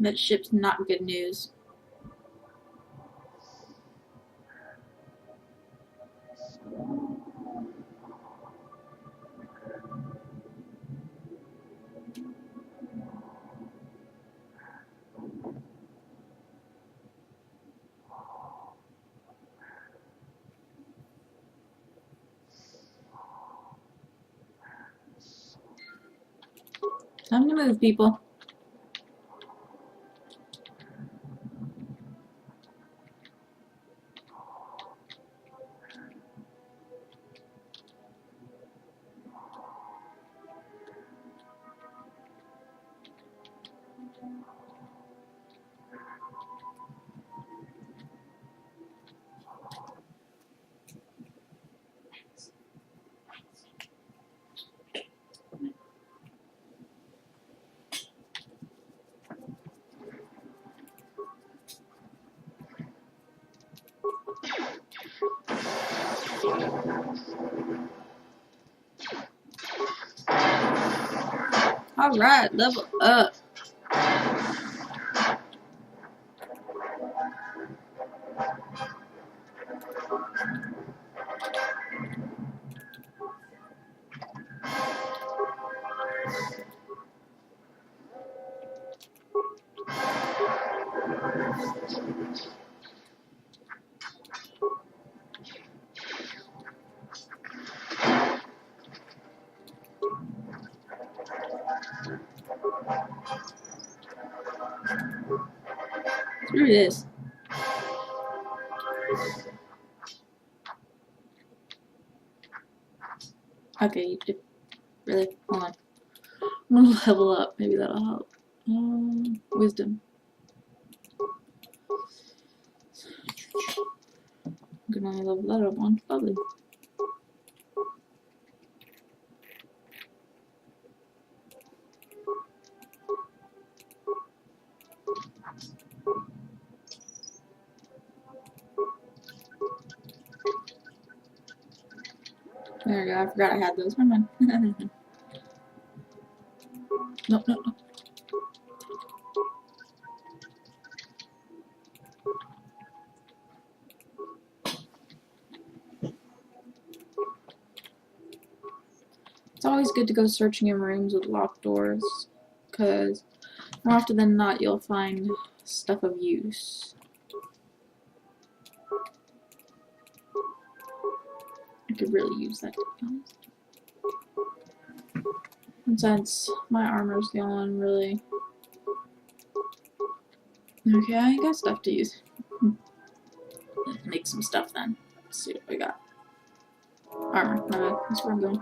That ship's not good news. Time to move, people. Alright, level up. Screw this. Okay, you did. Really? Hold on. I'm gonna level up. Maybe that'll help. Wisdom. I'm gonna only level that up one. Lovely. There we go. I forgot I had those. Never mind. No. It's always good to go searching in rooms with locked doors, because more often than not you'll find stuff of use. I could really use that, to be honest. And since my armor's the only one really... Okay, I got stuff to use. Let's make some stuff then. Let's see what we got. Armor, my bad. That's where I'm going.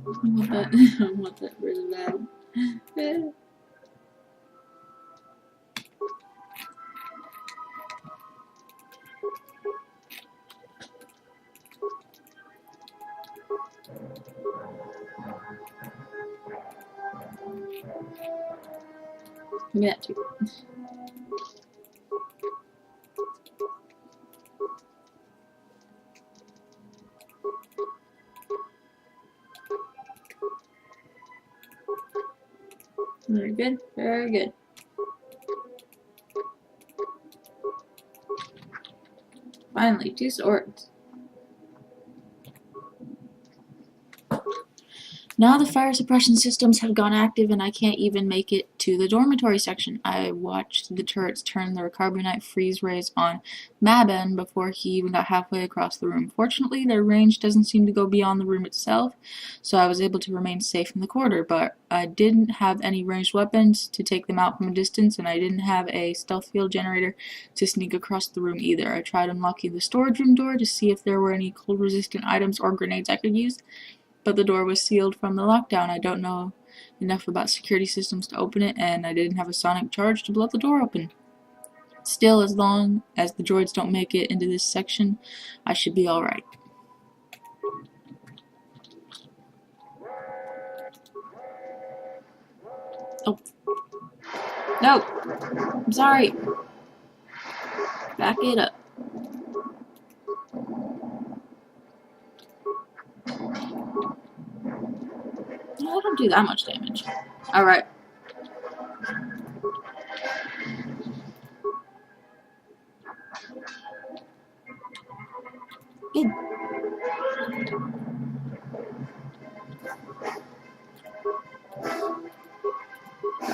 I want that. I want that really bad. Give me that too. Very good, very good. Finally, 2 swords. Now the fire suppression systems have gone active and I can't even make it to the dormitory section. I watched the turrets turn their carbonite freeze rays on Mabon before he even got halfway across the room. Fortunately, their range doesn't seem to go beyond the room itself, so I was able to remain safe in the corridor, but I didn't have any ranged weapons to take them out from a distance, and I didn't have a stealth field generator to sneak across the room either. I tried unlocking the storage room door to see if there were any cold-resistant items or grenades I could use, but the door was sealed from the lockdown. I don't know enough about security systems to open it, and I didn't have a sonic charge to blow the door open. Still, as long as the droids don't make it into this section, I should be alright. Oh. No! I'm sorry. Back it up. I don't don't do that much damage. Alright. Good.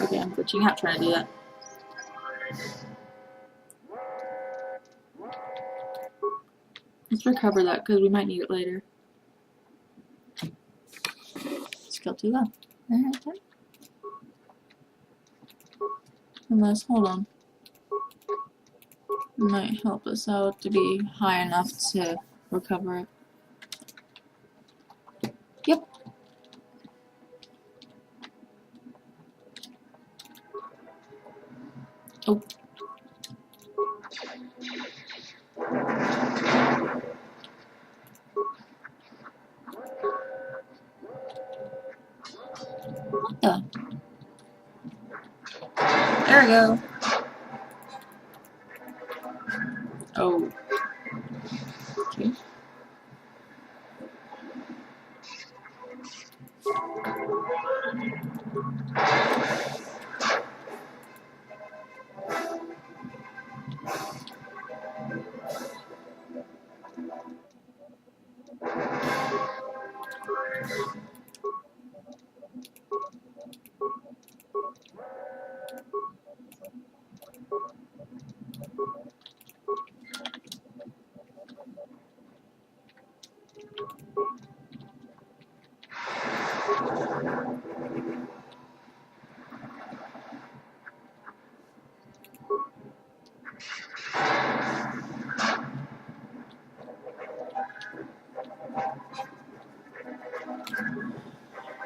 Okay, I'm glitching out trying to do that. Let's recover that because we might need it later. Skill too low. Unless, hold on. It might help us out to be high enough to recover it. Yep. Oh. What the? There we go. Oh. Okay.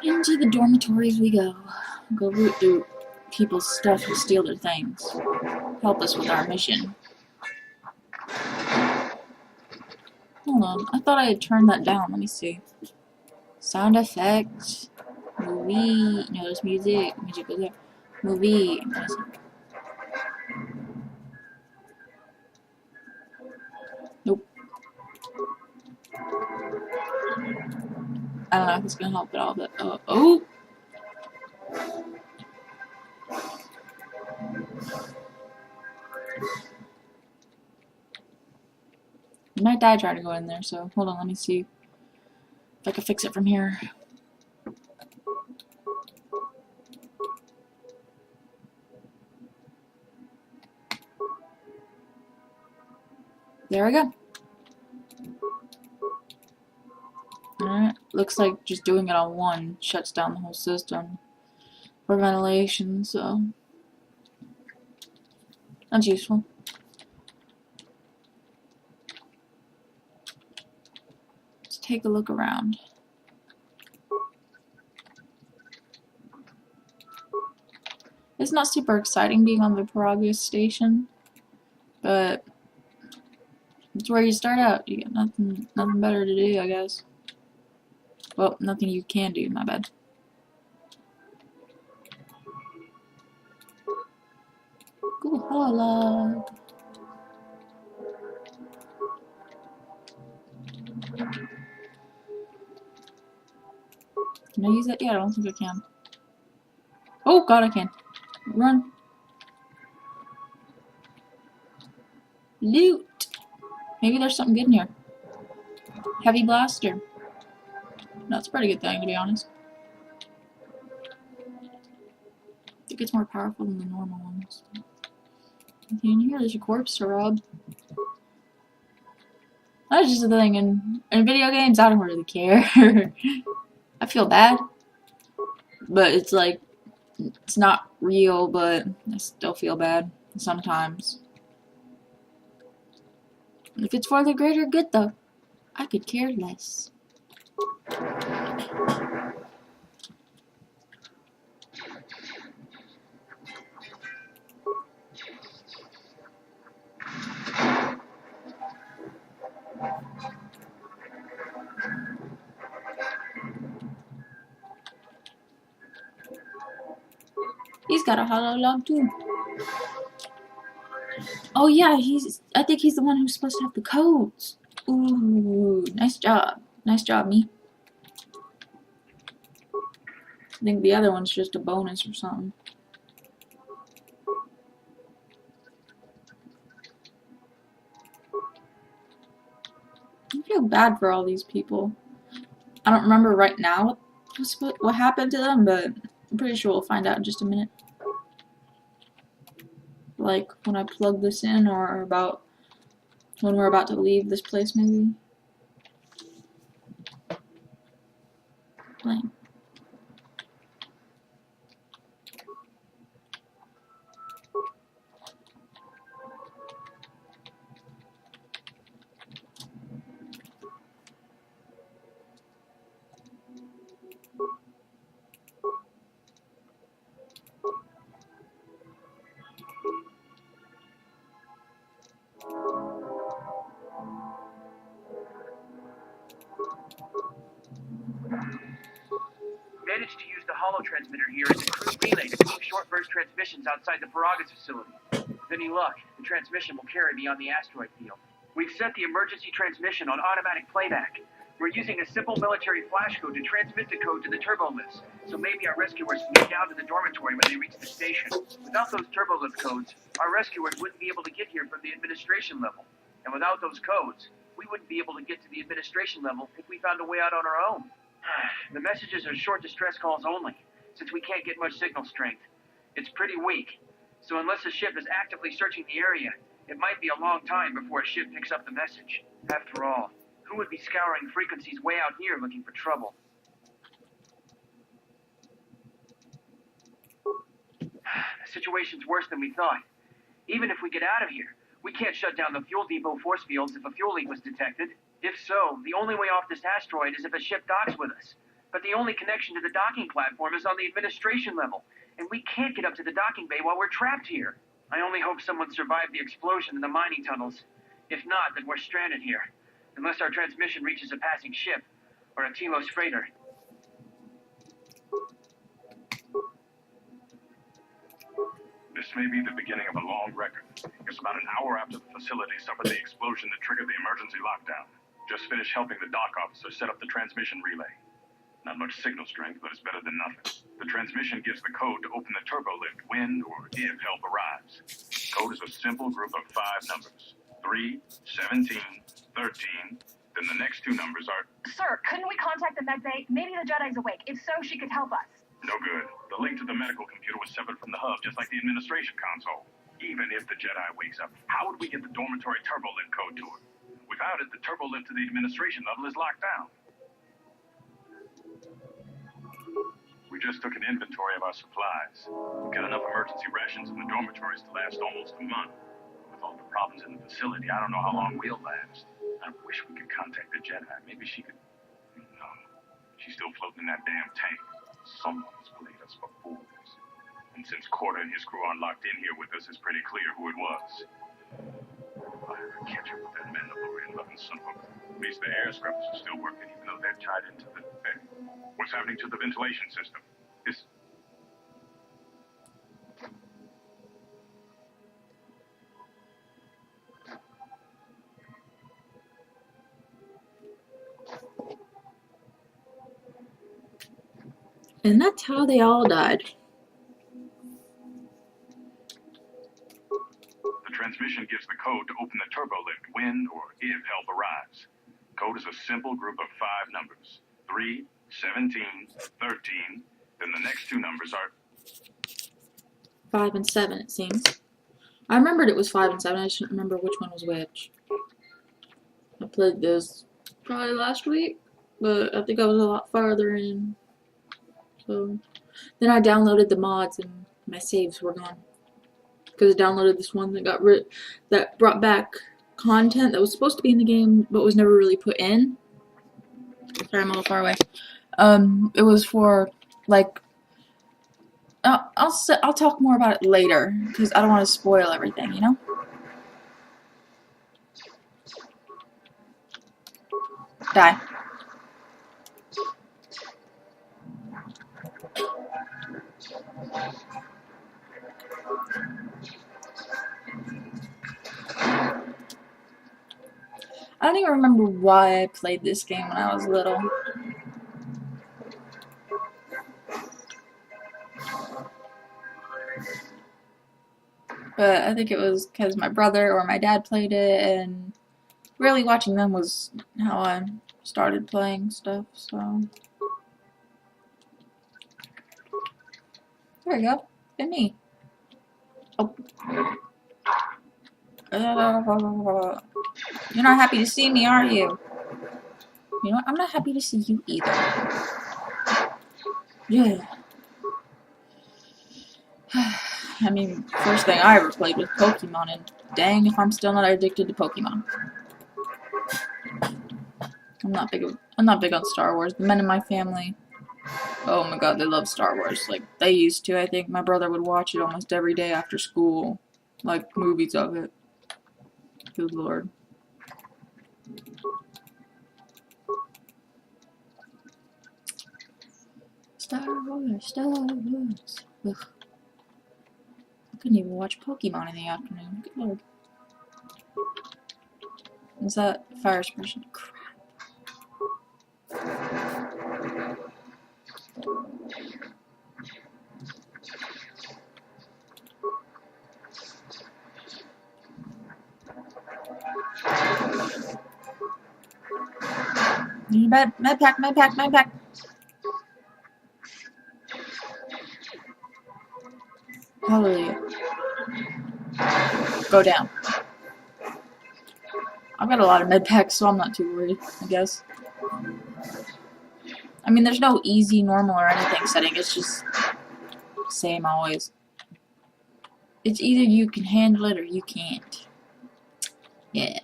Into the dormitories we go. Go root through people's stuff and steal their things. Help us with our mission. Hold on, I thought I had turned that down. Let me see. Sound effects. Movie. No, there's music. Music goes there. Movie. Nope. I don't know if it's gonna help at all, but oh! You might die trying to go in there, so hold on, let me see if I can fix it from here. There we go. Alright, looks like just doing it on one shuts down the whole system for ventilation, so that's useful. Let's take a look around. It's not super exciting being on the Paragus station, but it's where you start out. You get nothing better to do, I guess. Well, nothing you can do, my bad. Cool, hello, log. Can I use that? Yeah, I don't think I can. Oh god, I can. Run. Loot! Maybe there's something good in here. Heavy blaster. That's a pretty good thing, to be honest. I think it's more powerful than the normal ones. Anything in here? There's a corpse to rob. That's just the thing. In video games, I don't really care. I feel bad. But it's like, it's not real, but I still feel bad sometimes. If it's for the greater good, though, I could care less. He's got a hollow log too. Oh yeah, I think he's the one who's supposed to have the codes. Ooh, nice job. Nice job, me. I think the other one's just a bonus or something. I feel bad for all these people. I don't remember right now what happened to them, but I'm pretty sure we'll find out in just a minute. Like when I plug this in, or about when we're about to leave this place, maybe. Playing. Managed to use the holo transmitter here as a crude relay to keep short burst transmissions outside the Paragas facility. With any luck, the transmission will carry me on the asteroid field. We've set the emergency transmission on automatic playback. We're using a simple military flash code to transmit the code to the turbolift, so maybe our rescuers can get down to the dormitory when they reach the station. Without those turbolift codes, our rescuers wouldn't be able to get here from the administration level. And without those codes, we wouldn't be able to get to the administration level if we found a way out on our own. The messages are short distress calls only, since we can't get much signal strength. It's pretty weak, so unless a ship is actively searching the area, it might be a long time before a ship picks up the message. After all, who would be scouring frequencies way out here looking for trouble? The situation's worse than we thought. Even if we get out of here, we can't shut down the fuel depot force fields if a fuel leak was detected. If so, the only way off this asteroid is if a ship docks with us. But the only connection to the docking platform is on the administration level, and we can't get up to the docking bay while we're trapped here. I only hope someone survived the explosion in the mining tunnels. If not, then we're stranded here. Unless our transmission reaches a passing ship, or a Telos freighter. This may be the beginning of a long record. It's about an hour after the facility suffered the explosion that triggered the emergency lockdown. Just finished helping the dock officer set up the transmission relay. Not much signal strength, but it's better than nothing. The transmission gives the code to open the turbo lift when or if help arrives. Code is a simple group of 5 numbers. 3, 17, 13. Then the next 2 numbers are... Sir, couldn't we contact the med bay? Maybe the Jedi's awake. If so, she could help us. No good. The link to the medical computer was severed from the hub, just like the administration console. Even if the Jedi wakes up, how would we get the dormitory turbo lift code to her? Without it, the turbo lift to the administration level is locked down. We just took an inventory of our supplies. We've got enough emergency rations in the dormitories to last almost a month. With all the problems in the facility, I don't know how long we'll last. I wish we could contact the Jedi. Maybe she could... No. She's still floating in that damn tank. Someone's played us for fools. And since Quarter and his crew aren't locked in here with us, it's pretty clear who it was. If I ever catch up with that Mandalorian-loving son of a... At least the air scrubbers are still working, even though they're tied into the... What's happening to the ventilation system? This... And that's how they all died. The transmission gives the code to open the turbo lift when or if help arrives. Code is a simple group of 5 numbers. 3, 17, 13. Then the next 2 numbers are... 5 and 7, it seems. I remembered it was 5 and 7. I just didn't remember which one was which. I played this probably last week, but I think I was a lot farther in. So then I downloaded the mods and my saves were gone. Because I downloaded this one that brought back content that was supposed to be in the game but was never really put in. Sorry, I'm a little far away. It was for like I'll talk more about it later because I don't want to spoil everything, you know? Die. I don't even remember why I played this game when I was little. But I think it was because my brother or my dad played it, and really watching them was how I started playing stuff, so. There we go. And me. Oh. You're not happy to see me, are you? You know what? I'm not happy to see you either. Yeah. I mean, first thing I ever played was Pokemon, and dang if I'm still not addicted to Pokemon. I'm not big on Star Wars. The men in my family, oh my god, they love Star Wars. Like, they used to. I think my brother would watch it almost every day after school. Like, movies of it. Good lord. Star Wars, Star Wars. Ugh. I couldn't even watch Pokemon in the afternoon. Good lord. Is that fire suppression? Crap. Med pack. Hallelujah. Go down. I've got a lot of med packs, so I'm not too worried, I guess. I mean, there's no easy, normal, or anything setting. It's just same always. It's either you can handle it or you can't. Yeah.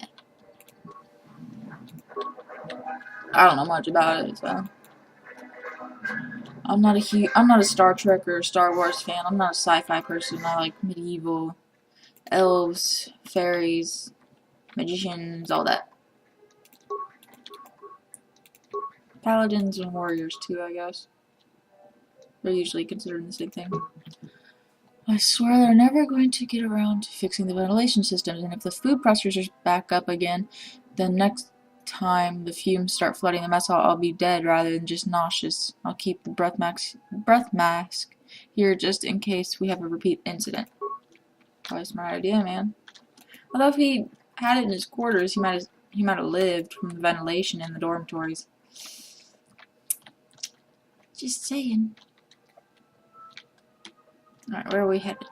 I don't know much about it, so. I'm not a Star Trek or Star Wars fan. I'm not a sci-fi person. I like medieval, elves, fairies, magicians, all that. Paladins and warriors too, I guess. They're usually considered the same thing. I swear they're never going to get around to fixing the ventilation systems, and if the food processors back up again, then next time the fumes start flooding the mess hall, I'll be dead rather than just nauseous. I'll keep the breath mask here just in case we have a repeat incident. Probably a smart idea, man. Although if he had it in his quarters, he might have lived from the ventilation in the dormitories. Just saying. Alright, where are we headed?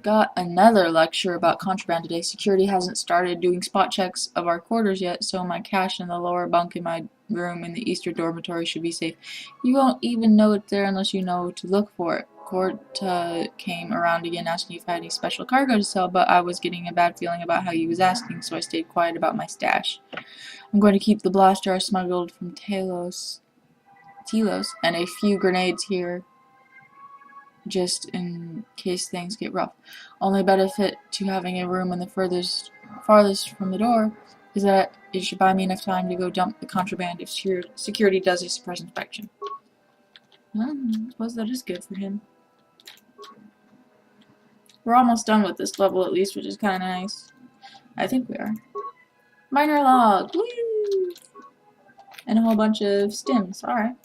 Got another lecture about contraband today. Security hasn't started doing spot checks of our quarters yet, so my cash in the lower bunk in my room in the Eastern dormitory should be safe. You won't even know it's there unless you know to look for it. Court came around again asking if I had any special cargo to sell, but I was getting a bad feeling about how he was asking, so I stayed quiet about my stash. I'm going to keep the blaster I smuggled from Telos, and a few grenades here, just in case things get rough. Only benefit to having a room in the farthest from the door is that it should buy me enough time to go dump the contraband if security does a suppress inspection. Well, I suppose that is good for him. We're almost done with this level at least, which is kind of nice. I think we are. Minor log! Woo! And a whole bunch of stims. Alright.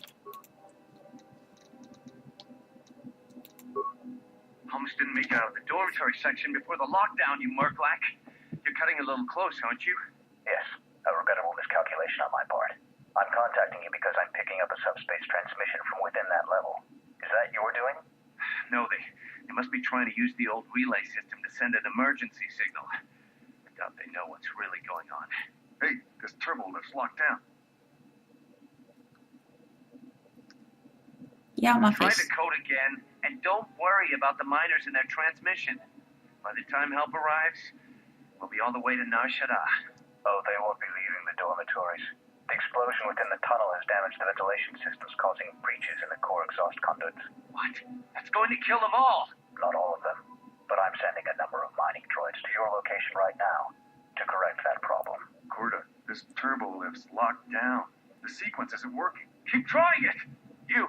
Almost didn't make it out of the dormitory section before the lockdown, you murklack. You're cutting a little close, aren't you? Yes, a regrettable miscalculation on my part. I'm contacting you because I'm picking up a subspace transmission from within that level. Is that your doing? No, they must be trying to use the old relay system to send an emergency signal. I doubt they know what's really going on. Hey, this turbo lift's locked down. Yeah, my Try face. the code again, and don't worry about the miners and their transmission. By the time help arrives, we'll be all the way to Nar Shaddaa. Oh, they won't be leaving the dormitories. The explosion within the tunnel has damaged the ventilation systems, causing breaches in the core exhaust conduits. What? That's going to kill them all! Not all of them, but I'm sending a number of mining droids to your location right now to correct that problem. Corda, this turbo lift's locked down. The sequence isn't working. Keep trying it! You!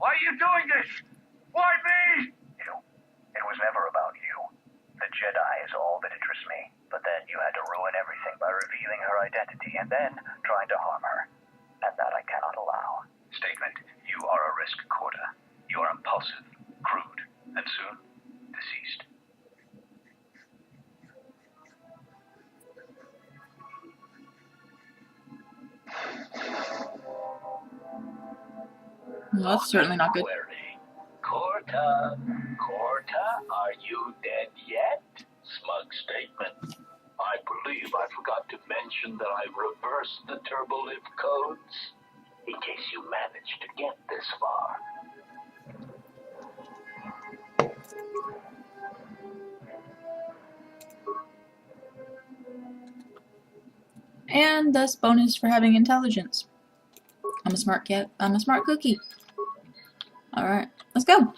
Why are you doing this? Why me? You. It was never about you. The Jedi is all that interests me. But then you had to ruin everything by revealing her identity and then trying to harm her. And that I cannot allow. Statement. You You are a risk, Quarter. You are impulsive, crude, and soon, deceased. Well, that's certainly not good. Query. Corta, are you dead yet? Smug statement. I believe I forgot to mention that I reversed the turbolift codes, in case you managed to get this far. And thus bonus for having intelligence. I'm a smart cat. I'm a smart cookie. Alright, let's go.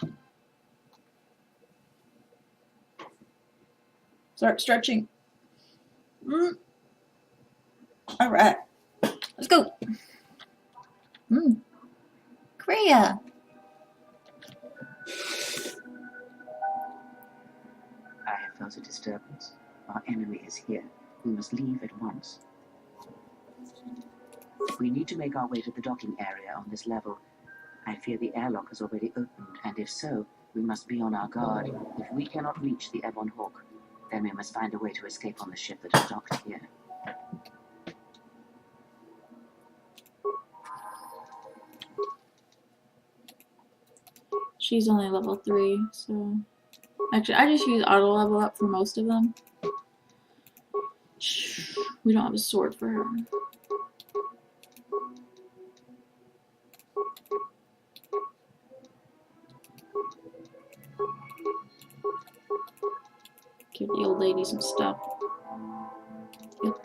Start stretching. Alright, let's go. Kriya. I have felt a disturbance. Our enemy is here. We must leave at once. We need to make our way to the docking area on this level. I fear the airlock has already opened, and if so, we must be on our guard. If we cannot reach the Ebon Hawk, then we must find a way to escape on the ship that is docked here. She's only level 3, so... Actually, I just use auto level up for most of them. We don't have a sword for her. Give the old lady some stuff. Yep.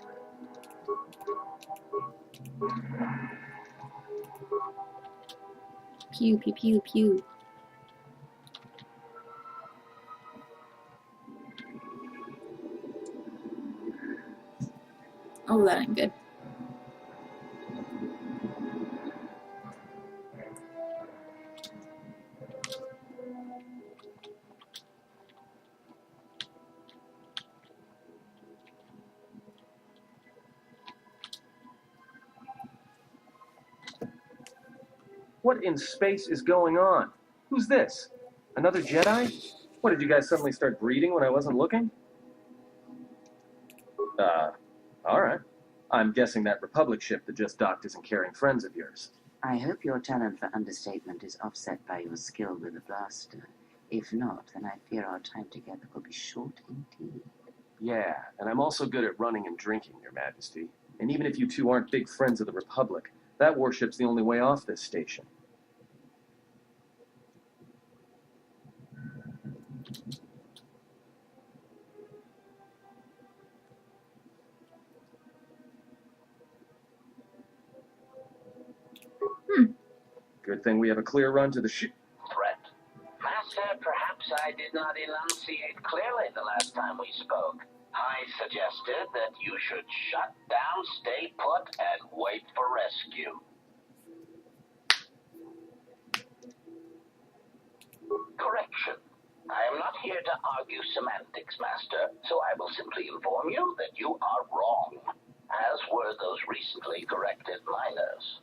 Pew, pew, pew, pew. Oh, that ain't good. What in space is going on? Who's this? Another Jedi? What, did you guys suddenly start breeding when I wasn't looking? Alright. I'm guessing that Republic ship that just docked isn't carrying friends of yours. I hope your talent for understatement is offset by your skill with the blaster. If not, then I fear our time together will be short indeed. Yeah, and I'm also good at running and drinking, Your Majesty. And even if you two aren't big friends of the Republic, that warship's the only way off this station. Good thing we have a clear run to the ship. Threat. Master, perhaps I did not enunciate clearly the last time we spoke. I suggested that you should shut down, stay put, and wait for rescue. Correction. I am not here to argue semantics, Master, so I will simply inform you that you are wrong, as were those recently corrected miners.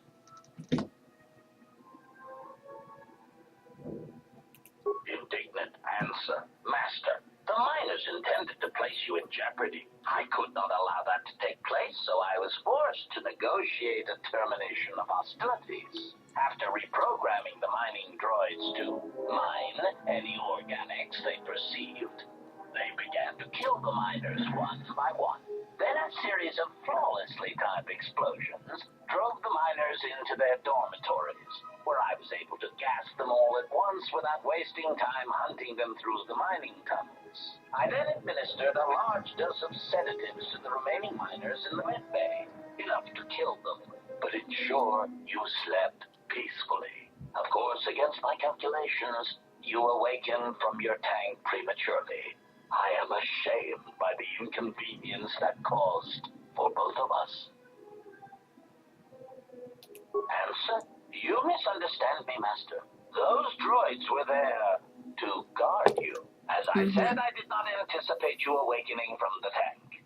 Indignant answer. Master, the miners intended to place you in jeopardy. I could not allow that to take place, so I was forced to negotiate a termination of hostilities. After reprogramming the mining droids to mine any organics they perceived, they began to kill the miners one by one. Then a series of flawlessly timed explosions drove the miners into their dormitories, where I was able to gas them all at once without wasting time hunting them through the mining tunnels. I then administered a large dose of sedatives to the remaining miners in the medbay, enough to kill them, but ensure you slept peacefully. Of course, against my calculations, you awakened from your tank prematurely. I am ashamed by the inconvenience that caused for both of us. Answer? You misunderstand me, Master. Those droids were there to guard you. As I said, I did not anticipate you awakening from the tank.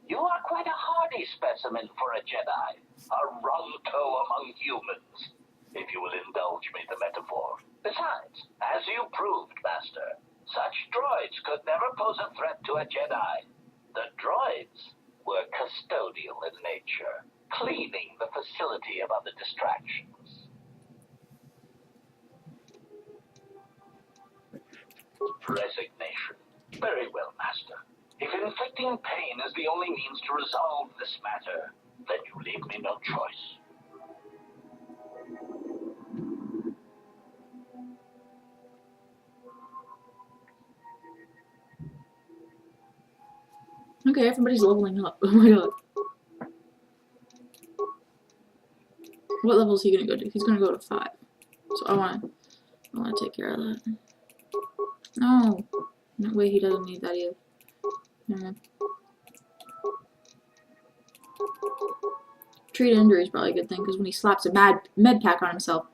You are quite a hardy specimen for a Jedi, a rum toe among humans. if you will indulge me the metaphor. Besides, as you proved, Master, such droids could never pose a threat to a Jedi. The droids were custodial in nature, cleaning the facility of other distractions. Resignation. Very well, Master. If inflicting pain is the only means to resolve this matter, then you leave me no choice. Okay, everybody's leveling up. Oh my god. What level is he gonna go to? He's gonna go to 5. So I wanna take care of that. No. No way, he doesn't need that either. Never mind. Treat injury is probably a good thing, because when he slaps a med pack on himself,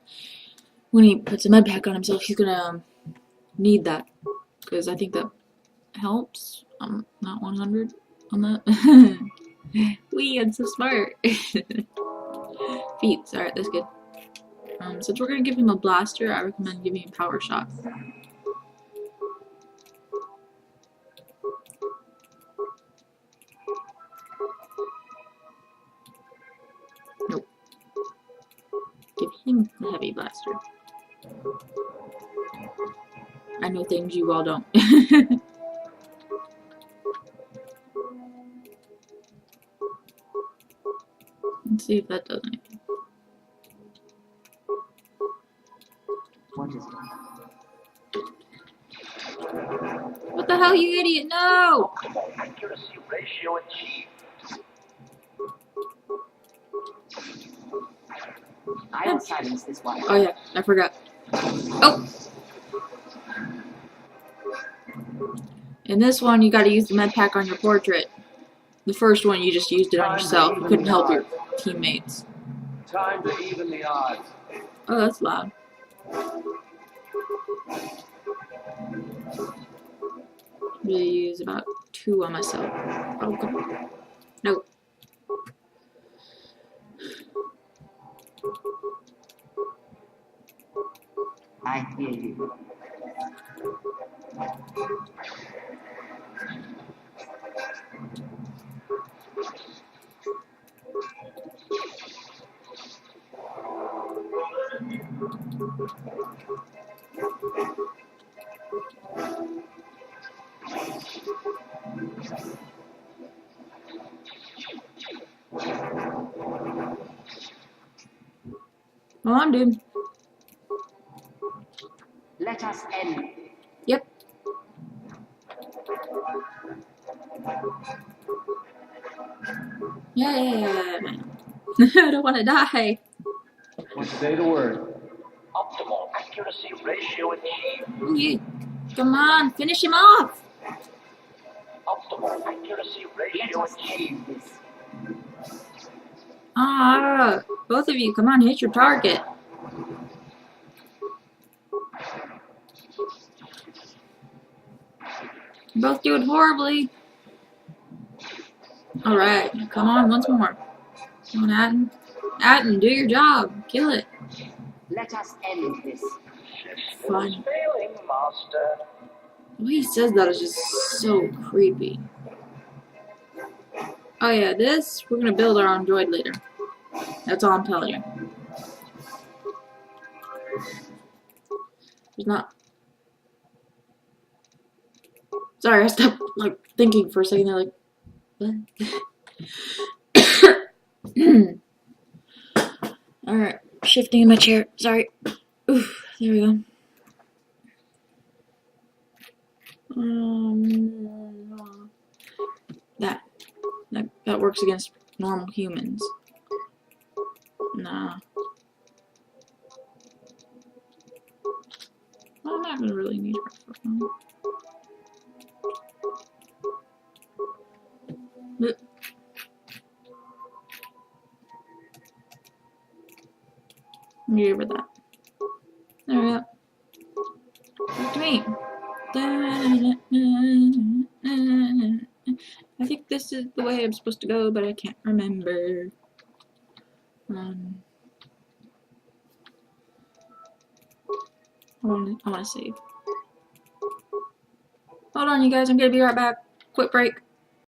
when he puts a med pack on himself, he's gonna need that. Because I think that helps. I'm not 100 on that. Wee, I'm so smart. Feats, alright, that's good. Since we're gonna give him a blaster, I recommend giving him power shot. Nope. Give him the heavy blaster. I know things you all don't. Let's see if that does anything. What is it? What the hell, you idiot? No! Accuracy ratio achieved. I will silence this one. Oh yeah, I forgot. Oh! In this one, you gotta use the med pack on your portrait. The first one, you just used it on yourself. You couldn't help your teammates. Time to even the odds. Oh, that's loud. Really use about 2 on myself. Oh, come on. No. I hear you. Well, I'm doomed. Let us end. Yep. Yeah. I don't want to die. Say the word. Optimal accuracy ratio achieved. Ooh, yeah. Come on, finish him off. Optimal accuracy Let ratio us achieved. end this. Ah, both of you, come on, hit your target. You both do it horribly. Alright, come on, once more. Come on, Atten. Atten, do your job. Kill it. Let us end this. Fine. Failing, Master. The way he says that is just so creepy. Oh yeah, this, we're gonna build our own droid later. That's all I'm telling you. There's not... Sorry, I stopped, like, thinking for a second there, like, what? Alright, shifting in my chair. Sorry. Oof, there we go. That works against normal humans. Nah. Well, I'm not gonna really need her for fun. But give her that. There we go. Back to me. I think this is the way I'm supposed to go, but I can't remember. I want to save. Hold on, you guys. I'm gonna be right back. Quick break.